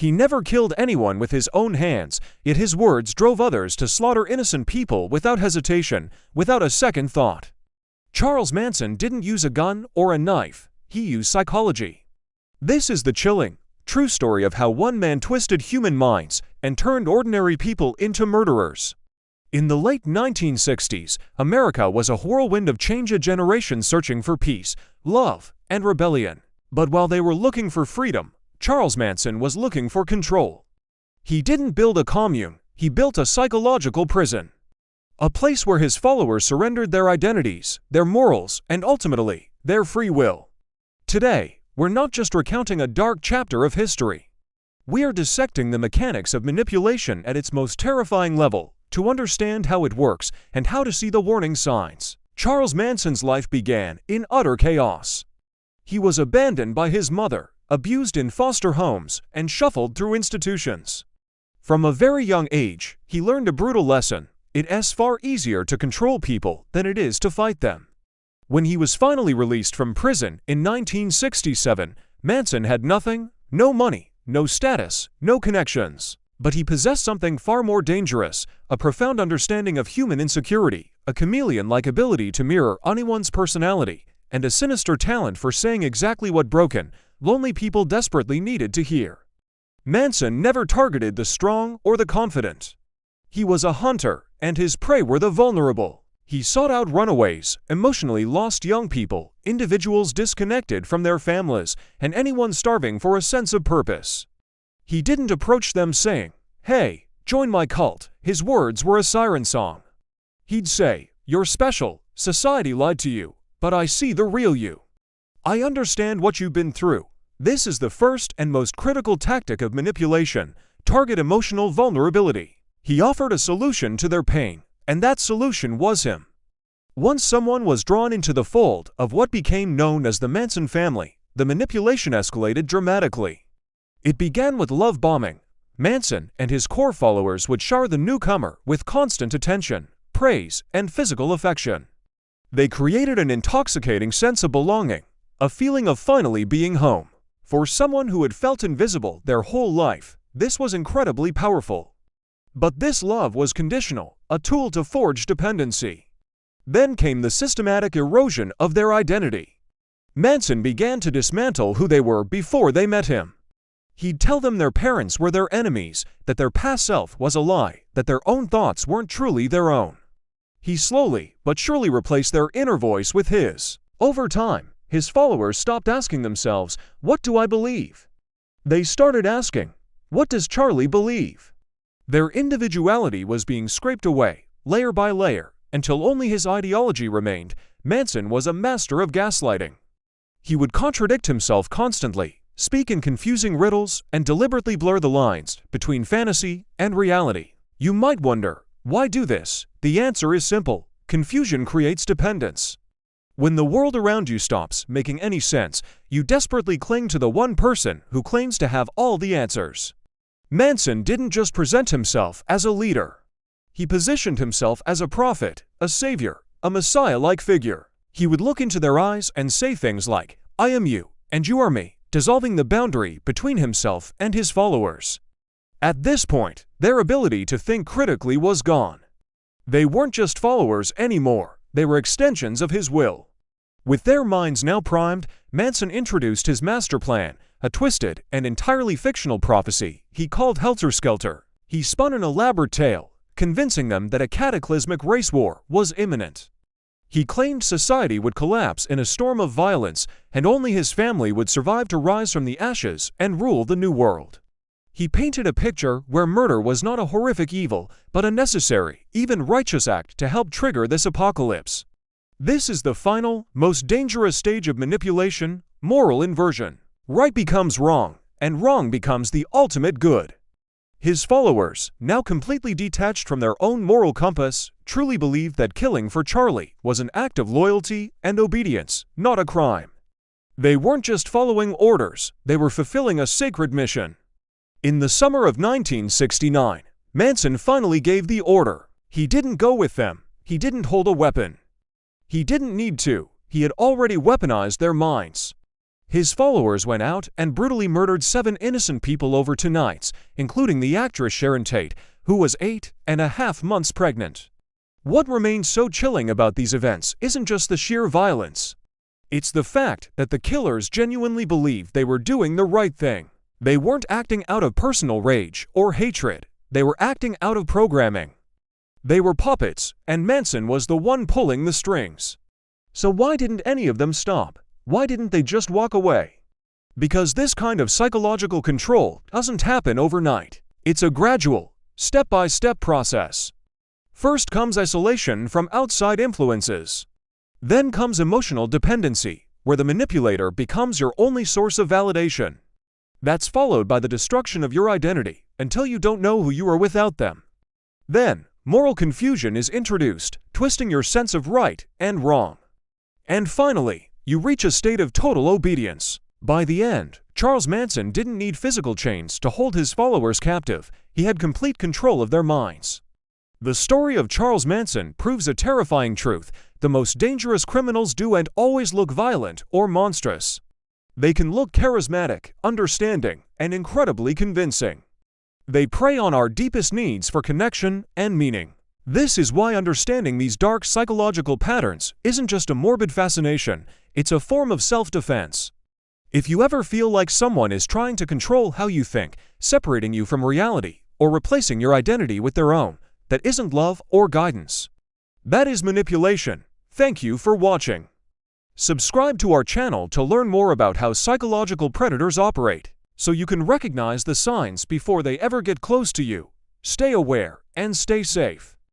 He never killed anyone with his own hands, yet his words drove others to slaughter innocent people without hesitation, without a second thought. Charles Manson didn't use a gun or a knife, he used psychology. This is the chilling, true story of how one man twisted human minds and turned ordinary people into murderers. In the late 1960s, America was a whirlwind of change, a generation searching for peace, love, and rebellion. But while they were looking for freedom, Charles Manson was looking for control. He didn't build a commune, he built a psychological prison. A place where his followers surrendered their identities, their morals, and ultimately, their free will. Today, we're not just recounting a dark chapter of history. We are dissecting the mechanics of manipulation at its most terrifying level, to understand how it works and how to see the warning signs. Charles Manson's life began in utter chaos. He was abandoned by his mother, abused in foster homes, and shuffled through institutions. From a very young age, he learned a brutal lesson. It's far easier to control people than it is to fight them. When he was finally released from prison in 1967, Manson had nothing, no money, no status, no connections. But he possessed something far more dangerous, a profound understanding of human insecurity, a chameleon-like ability to mirror anyone's personality, and a sinister talent for saying exactly what broken, lonely people desperately needed to hear. Manson never targeted the strong or the confident. He was a hunter, and his prey were the vulnerable. He sought out runaways, emotionally lost young people, individuals disconnected from their families, and anyone starving for a sense of purpose. He didn't approach them saying, "Hey, join my cult." His words were a siren song. He'd say, "You're special, society lied to you, but I see the real you. I understand what you've been through." This is the first and most critical tactic of manipulation: target emotional vulnerability. He offered a solution to their pain, and that solution was him. Once someone was drawn into the fold of what became known as the Manson family, the manipulation escalated dramatically. It began with love bombing. Manson and his core followers would shower the newcomer with constant attention, praise, and physical affection. They created an intoxicating sense of belonging, a feeling of finally being home. For someone who had felt invisible their whole life, this was incredibly powerful. But this love was conditional, a tool to forge dependency. Then came the systematic erosion of their identity. Manson began to dismantle who they were before they met him. He'd tell them their parents were their enemies, that their past self was a lie, that their own thoughts weren't truly their own. He slowly but surely replaced their inner voice with his. Over time, his followers stopped asking themselves, "What do I believe?" They started asking, "What does Charlie believe?" Their individuality was being scraped away, layer by layer, until only his ideology remained. Manson was a master of gaslighting. He would contradict himself constantly, speak in confusing riddles, and deliberately blur the lines between fantasy and reality. You might wonder, why do this? The answer is simple: confusion creates dependence. When the world around you stops making any sense, you desperately cling to the one person who claims to have all the answers. Manson didn't just present himself as a leader. He positioned himself as a prophet, a savior, a messiah-like figure. He would look into their eyes and say things like, "I am you, and you are me," dissolving the boundary between himself and his followers. At this point, their ability to think critically was gone. They weren't just followers anymore, they were extensions of his will. With their minds now primed, Manson introduced his master plan, a twisted and entirely fictional prophecy he called Helter Skelter. He spun an elaborate tale, convincing them that a cataclysmic race war was imminent. He claimed society would collapse in a storm of violence, and only his family would survive to rise from the ashes and rule the new world. He painted a picture where murder was not a horrific evil, but a necessary, even righteous act to help trigger this apocalypse. This is the final, most dangerous stage of manipulation: moral inversion. Right becomes wrong, and wrong becomes the ultimate good. His followers, now completely detached from their own moral compass, truly believed that killing for Charlie was an act of loyalty and obedience, not a crime. They weren't just following orders, they were fulfilling a sacred mission. In the summer of 1969, Manson finally gave the order. He didn't go with them. He didn't hold a weapon. He didn't need to. He had already weaponized their minds. His followers went out and brutally murdered 7 innocent people over 2 nights, including the actress Sharon Tate, who was 8.5 months pregnant. What remains so chilling about these events isn't just the sheer violence. It's the fact that the killers genuinely believed they were doing the right thing. They weren't acting out of personal rage or hatred. They were acting out of programming. They were puppets, and Manson was the one pulling the strings. So why didn't any of them stop? Why didn't they just walk away? Because this kind of psychological control doesn't happen overnight. It's a gradual, step-by-step process. First comes isolation from outside influences. Then comes emotional dependency, where the manipulator becomes your only source of validation. That's followed by the destruction of your identity until you don't know who you are without them. Then, moral confusion is introduced, twisting your sense of right and wrong. And finally, you reach a state of total obedience. By the end, Charles Manson didn't need physical chains to hold his followers captive. He had complete control of their minds. The story of Charles Manson proves a terrifying truth. The most dangerous criminals do and always look violent or monstrous. They can look charismatic, understanding, and incredibly convincing. They prey on our deepest needs for connection and meaning. This is why understanding these dark psychological patterns isn't just a morbid fascination, it's a form of self-defense. If you ever feel like someone is trying to control how you think, separating you from reality, or replacing your identity with their own, that isn't love or guidance. That is manipulation. Thank you for watching. Subscribe to our channel to learn more about how psychological predators operate, so you can recognize the signs before they ever get close to you. Stay aware and stay safe.